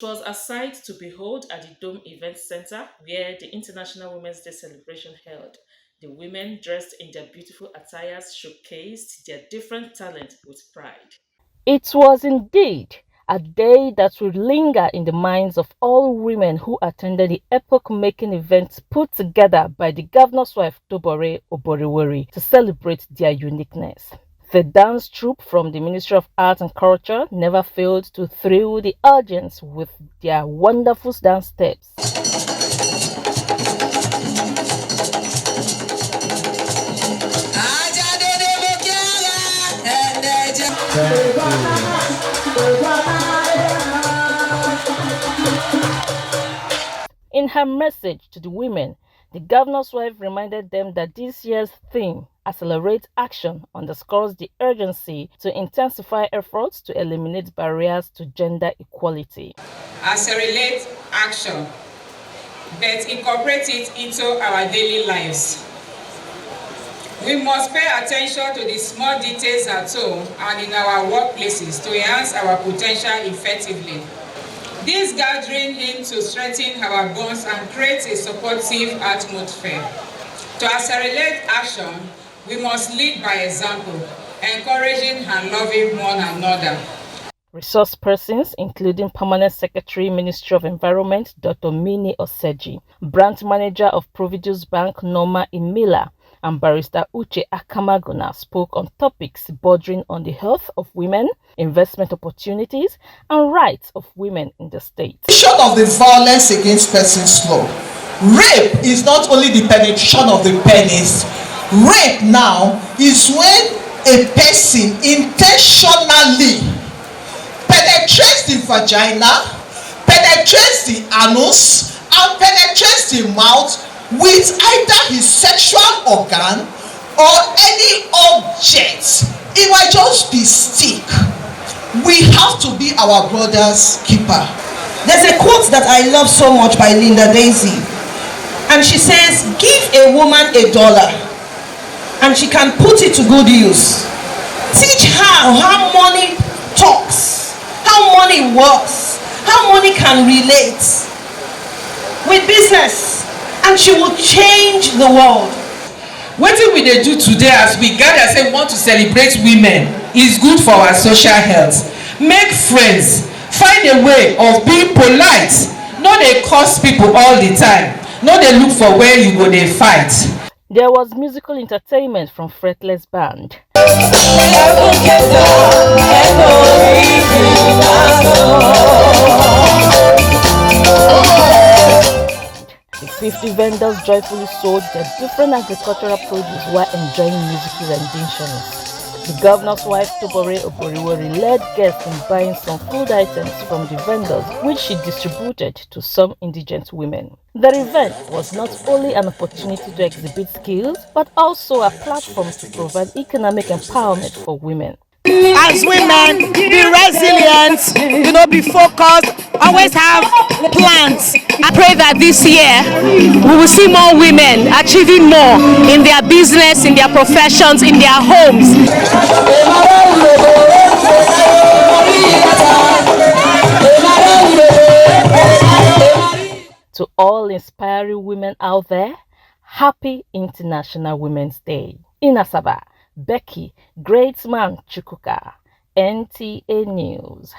It was a sight to behold at the Dome Event Center where the International Women's Day celebration held. The women, dressed in their beautiful attires, showcased their different talent with pride. It was indeed a day that would linger in the minds of all women who attended the epoch-making event put together by the governor's wife Tobore Oboriwori to celebrate their uniqueness. The dance troupe from the Ministry of Art and Culture never failed to thrill the audience with their wonderful dance steps. In her message to the women, the governor's wife reminded them that this year's theme, Accelerate Action, underscores the urgency to intensify efforts to eliminate barriers to gender equality. Accelerate action, but incorporate it into our daily lives. We must pay attention to the small details at home and in our workplaces to enhance our potential effectively. This gathering aims to strengthen our bonds and create a supportive atmosphere. To accelerate action, we must lead by example, encouraging and loving one another. Resource persons, including Permanent Secretary, Ministry of Environment, Dr. Mini Oseji, Branch Manager of Providus Bank, Norma Imila, and Barrister Uche Akamaguna spoke on topics bordering on the health of women, investment opportunities, and rights of women in the state. Short of the violence against persons law, rape is not only the penetration of the penis. Rape now is when a person intentionally penetrates the vagina, penetrates the anus, and penetrates the mouth with either his sexual organ or any object. It might just be stick. We have to be our brother's keeper. There's a quote that I love so much by Linda Daisy, and she says, give a woman $1 and she can put it to good use. Teach her how money talks, how money works, how money can relate with business, and she will change the world. What we dey do today as we gather say we want to celebrate women is good for our social health. Make friends, find a way of being polite, no dey curse people all the time, no dey look for where you go dey fight. There was musical entertainment from Fretless Band. The 50 vendors joyfully sold their different agricultural produce while enjoying musical renditions. The governor's wife, Tobore Oboriwori, led guests in buying some food items from the vendors, which she distributed to some indigent women. The event was not only an opportunity to exhibit skills, but also a platform to provide economic empowerment for women. As women, be resilient, be focused, always have plans. I pray that this year we will see more women achieving more in their business, in their professions, in their homes. To all inspiring women out there, happy International Women's Day. In Asaba, Becky Greatman Chukuka, NTA News.